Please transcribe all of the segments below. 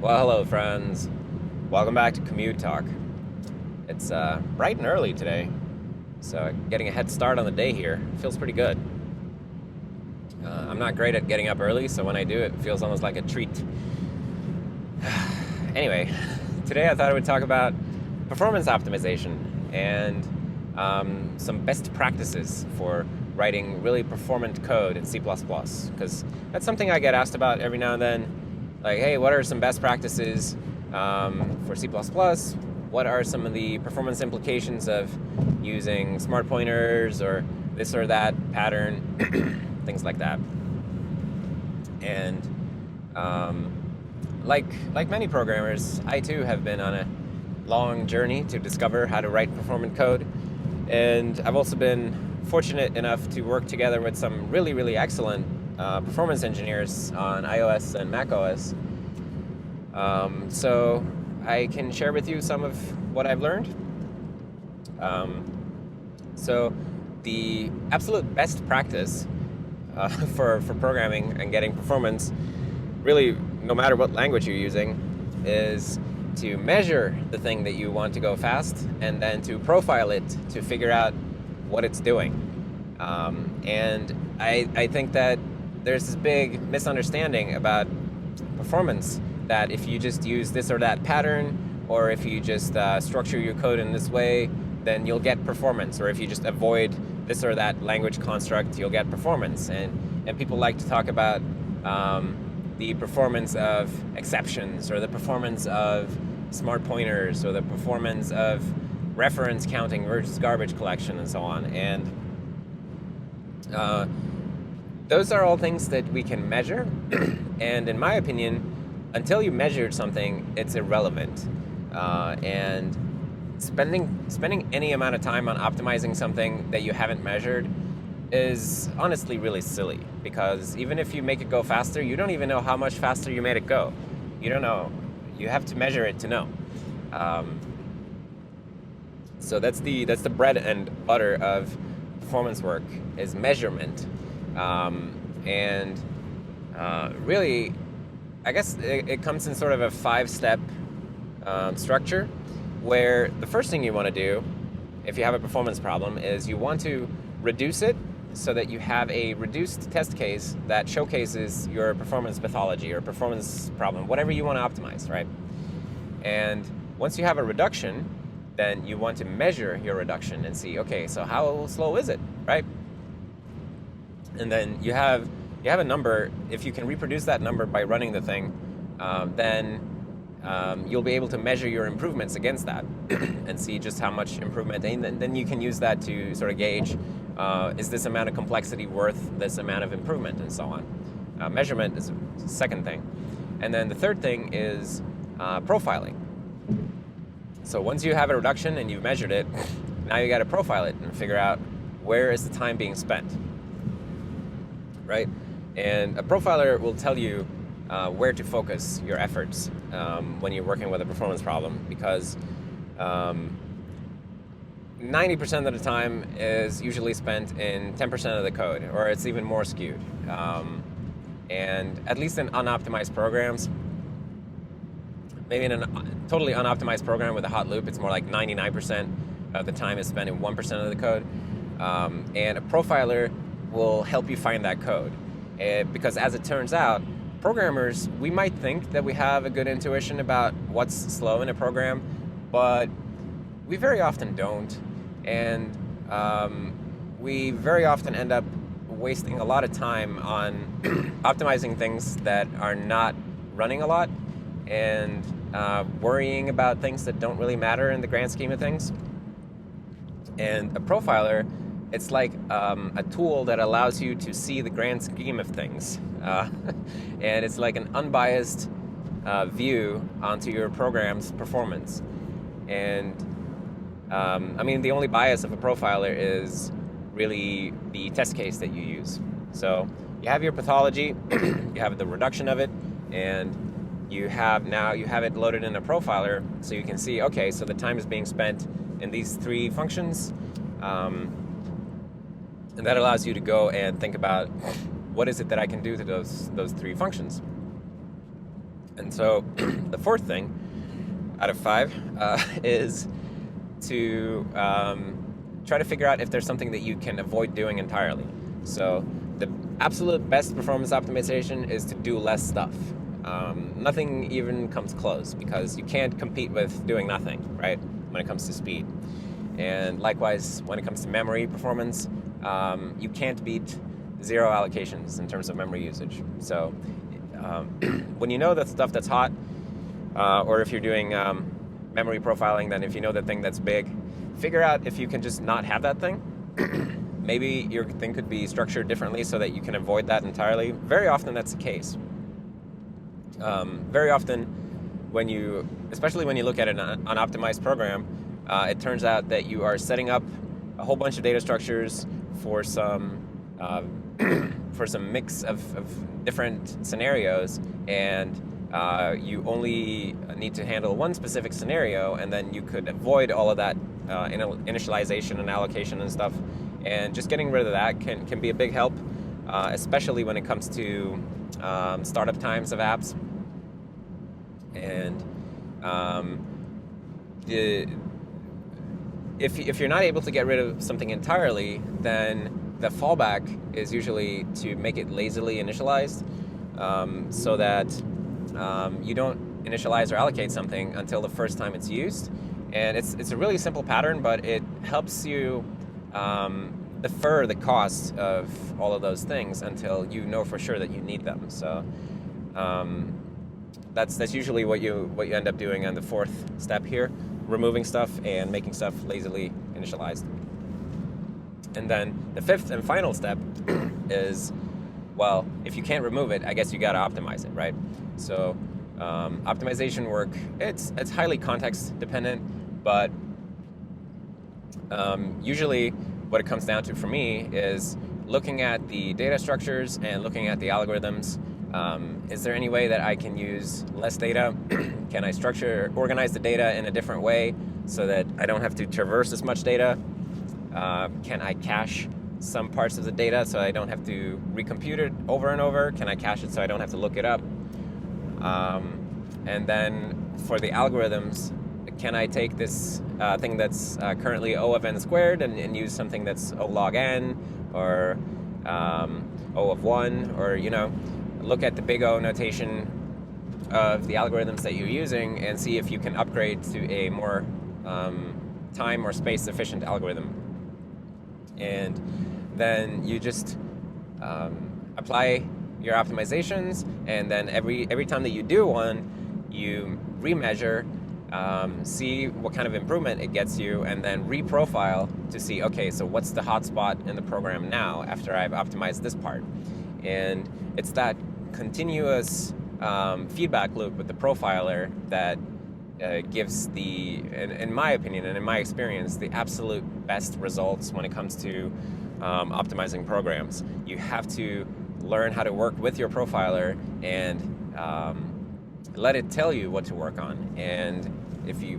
Well, hello, friends. Welcome back to Commute Talk. It's bright and early today, so getting a head start on the day here feels pretty good. I'm not great at getting up early, so when I do, it feels almost like a treat. Anyway, today I thought I would talk about performance optimization and some best practices for writing really performant code in C++, because that's something I get asked about every now and then. Like, hey, what are some best practices for C++? What are some of the performance implications of using smart pointers or this or that pattern, things like that. And like many programmers, I too have been on a long journey to discover how to write performant code. And I've also been fortunate enough to work together with some really, really excellent performance engineers on iOS and macOS. So I can share with you some of what I've learned. So the absolute best practice for programming and getting performance, really no matter what language you're using, is to measure the thing that you want to go fast and then to profile it to figure out what it's doing. And I think that there's this big misunderstanding about performance, that if you just use this or that pattern, or if you just structure your code in this way, then you'll get performance, or if you just avoid this or that language construct, you'll get performance. And people like to talk about the performance of exceptions, or the performance of smart pointers, or the performance of reference counting versus garbage collection, and so on. And those are all things that we can measure, and in my opinion, until you measured something, it's irrelevant. And spending any amount of time on optimizing something that you haven't measured is honestly really silly, because even if you make it go faster, you don't even know how much faster you made it go. You don't know. You have to measure it to know. So that's the bread and butter of performance work, is measurement. And really, I guess it comes in sort of a 5-step structure, where the first thing you want to do if you have a performance problem is you want to reduce it so that you have a reduced test case that showcases your performance pathology or performance problem, whatever you want to optimize, right? And once you have a reduction, then you want to measure your reduction and see, okay, so how slow is it, right? And then you have a number. If you can reproduce that number by running the thing, then you'll be able to measure your improvements against that and see just how much improvement, and then you can use that to sort of gauge, is this amount of complexity worth this amount of improvement, and so on. Measurement is the second thing. And then the third thing is profiling. So once you have a reduction and you've measured it, now you got to profile it and figure out where is the time being spent, right? And a profiler will tell you where to focus your efforts when you're working with a performance problem, because 90% of the time is usually spent in 10% of the code, or it's even more skewed. And at least in unoptimized programs, maybe in a totally unoptimized program with a hot loop, it's more like 99% of the time is spent in 1% of the code. And a profiler will help you find that code. Because as it turns out, programmers, we might think that we have a good intuition about what's slow in a program, but we very often don't. And we very often end up wasting a lot of time on optimizing things that are not running a lot, and worrying about things that don't really matter in the grand scheme of things. And a profiler, it's like a tool that allows you to see the grand scheme of things. And it's like an unbiased view onto your program's performance. And I mean, the only bias of a profiler is really the test case that you use. So you have your pathology, you have the reduction of it, and you have it loaded in a profiler, so you can see, okay, so the time is being spent in these 3 functions. And that allows you to go and think about, what is it that I can do to those 3 functions? And so the fourth thing out of 5 is to try to figure out if there's something that you can avoid doing entirely. So the absolute best performance optimization is to do less stuff. Nothing even comes close, because you can't compete with doing nothing, right, when it comes to speed. And likewise, when it comes to memory performance, you can't beat 0 allocations in terms of memory usage. So when you know the stuff that's hot, or if you're doing memory profiling, then if you know the thing that's big, figure out if you can just not have that thing. Maybe your thing could be structured differently so that you can avoid that entirely. Very often that's the case. Very often, especially when you look at an unoptimized program, it turns out that you are setting up a whole bunch of data structures for some mix of different scenarios, and you only need to handle one specific scenario, and then you could avoid all of that initialization and allocation and stuff. And just getting rid of that can be a big help, especially when it comes to startup times of apps. And if you're not able to get rid of something entirely, then the fallback is usually to make it lazily initialized, so that you don't initialize or allocate something until the first time it's used. And it's a really simple pattern, but it helps you defer the cost of all of those things until you know for sure that you need them. So that's usually what you end up doing on the fourth step here, removing stuff and making stuff lazily initialized. And then the fifth and final step is, well, if you can't remove it, I guess you got to optimize it, right? So optimization work, it's highly context dependent, but usually what it comes down to for me is looking at the data structures and looking at the algorithms. Is there any way that I can use less data? Can I organize the data in a different way so that I don't have to traverse as much data? Can I cache some parts of the data so I don't have to recompute it over and over? Can I cache it so I don't have to look it up? And then for the algorithms, can I take this thing that's currently O of n squared and use something that's O log n, or O of 1, or, look at the big O notation of the algorithms that you're using and see if you can upgrade to a more time or space efficient algorithm. And then you just apply your optimizations, and then every time that you do one, you remeasure, see what kind of improvement it gets you, and then reprofile to see, okay, so what's the hotspot in the program now after I've optimized this part. And it's that continuous feedback loop with the profiler that gives in my opinion and in my experience, the absolute best results when it comes to optimizing programs. You have to learn how to work with your profiler and let it tell you what to work on. And if you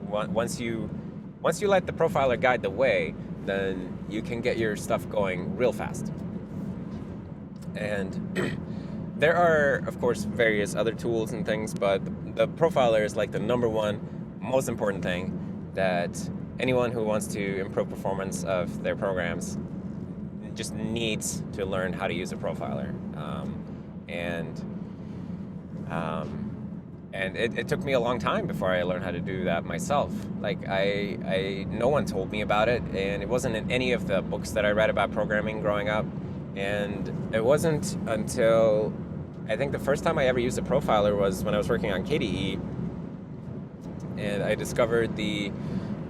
once you let the profiler guide the way, then you can get your stuff going real fast. And there are, of course, various other tools and things, but the profiler is like the number one most important thing that anyone who wants to improve performance of their programs just needs to learn how to use a profiler. And it took me a long time before I learned how to do that myself. Like no one told me about it, and it wasn't in any of the books that I read about programming growing up. And it wasn't until I think the first time I ever used a profiler was when I was working on KDE, and I discovered the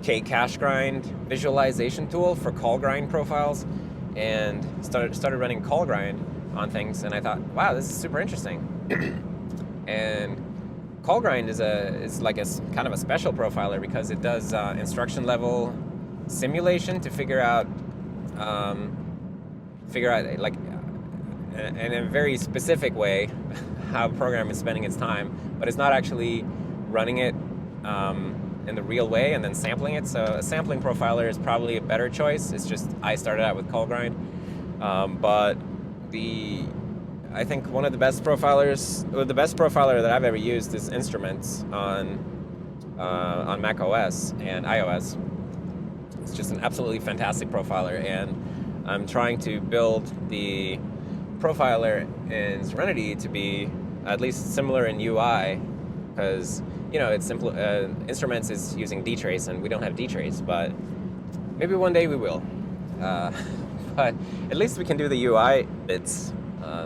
K-cache grind visualization tool for call grind profiles, and started running call grind on things, and I thought, wow, this is super interesting. And call grind is like a kind of a special profiler because it does instruction level simulation to figure out like in a very specific way how a program is spending its time, but it's not actually running it in the real way and then sampling it. So a sampling profiler is probably a better choice. It's just I started out with call grind, but the I think one of the best profilers, or the best profiler that I've ever used is Instruments on Mac OS and iOS. It's just an absolutely fantastic profiler, and I'm trying to build the profiler in Serenity to be at least similar in UI, because it's simple. Instruments is using dtrace, and we don't have dtrace, but maybe one day we will. But at least we can do the UI bits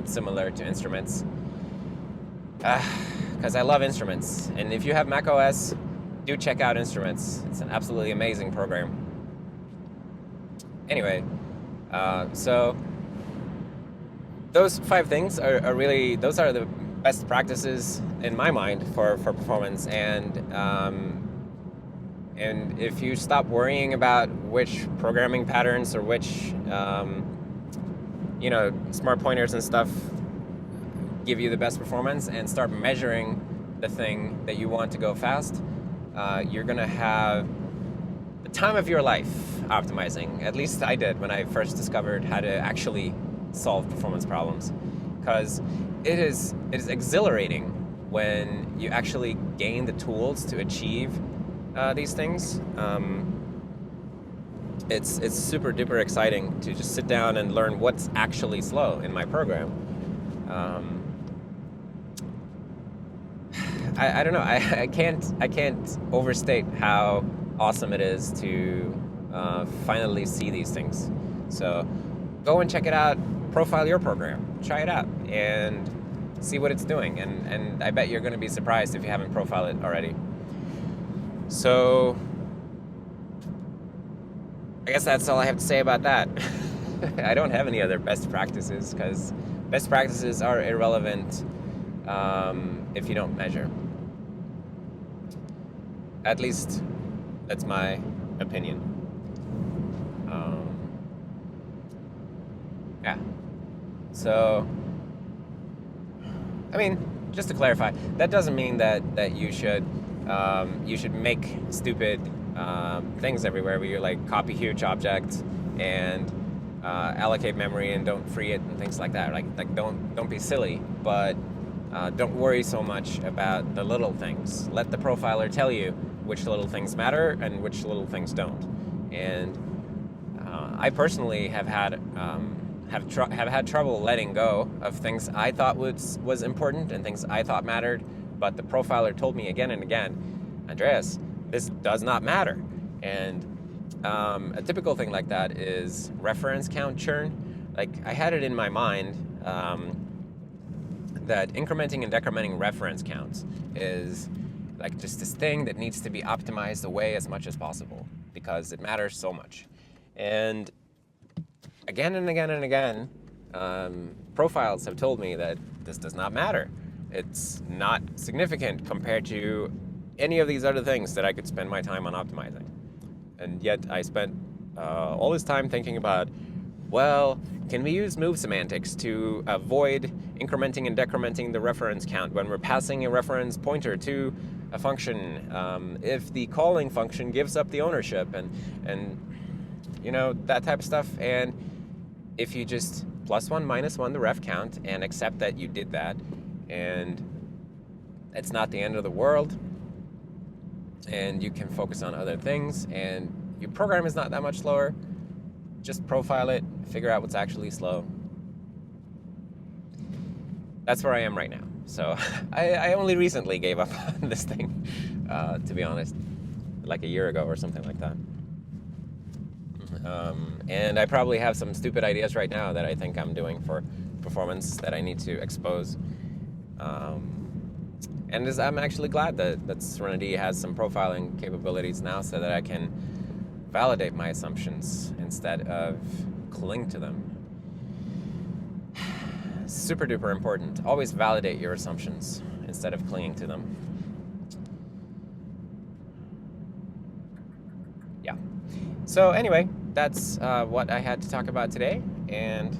similar to Instruments, because I love Instruments. And if you have Mac OS, do check out Instruments. It's an absolutely amazing program. Anyway, so those 5 things are really, those are the best practices in my mind for performance. And if you stop worrying about which programming patterns or which smart pointers and stuff give you the best performance, and start measuring the thing that you want to go fast, you're gonna have the time of your life optimizing. At least I did when I first discovered how to actually solve performance problems, because it is exhilarating when you actually gain the tools to achieve these things. It's super duper exciting to just sit down and learn what's actually slow in my program. I don't know. I can't overstate how awesome it is to finally see these things. So go and check it out. Profile your program. Try it out and see what it's doing. And I bet you're going to be surprised if you haven't profiled it already. So I guess that's all I have to say about that. I don't have any other best practices, because best practices are irrelevant if you don't measure. At least that's my opinion. Yeah. So, I mean, just to clarify, that doesn't mean that you should make stupid things everywhere, where you like copy huge objects and allocate memory and don't free it and things like that. Like don't be silly, but don't worry so much about the little things. Let the profiler tell you which little things matter and which little things don't. And I personally have had trouble letting go of things I thought was important and things I thought mattered, but the profiler told me again and again, Andreas, this does not matter. And a typical thing like that is reference count churn. Like, I had it in my mind that incrementing and decrementing reference counts is like just this thing that needs to be optimized away as much as possible because it matters so much. And again and again and again, profiles have told me that this does not matter. It's not significant compared to any of these other things that I could spend my time on optimizing. And yet I spent all this time thinking about, well, can we use move semantics to avoid incrementing and decrementing the reference count when we're passing a reference pointer to a function, if the calling function gives up the ownership and you know, that type of stuff. And if you just +1, -1 the ref count and accept that you did that, and it's not the end of the world, and you can focus on other things, and your program is not that much slower, just profile it, figure out what's actually slow. That's where I am right now. So I only recently gave up on this thing, to be honest, like a year ago or something like that. And I probably have some stupid ideas right now that I think I'm doing for performance that I need to expose. And I'm actually glad that Serenity has some profiling capabilities now so that I can validate my assumptions instead of cling to them. Super duper important. Always validate your assumptions instead of clinging to them. Yeah. So anyway, that's what I had to talk about today, and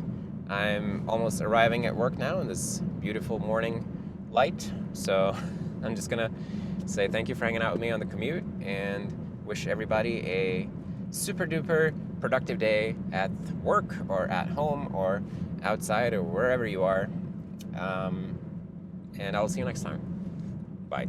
I'm almost arriving at work now in this beautiful morning light. So I'm just gonna say thank you for hanging out with me on the commute, and wish everybody a super duper productive day at work or at home or outside or wherever you are. And I'll see you next time. Bye.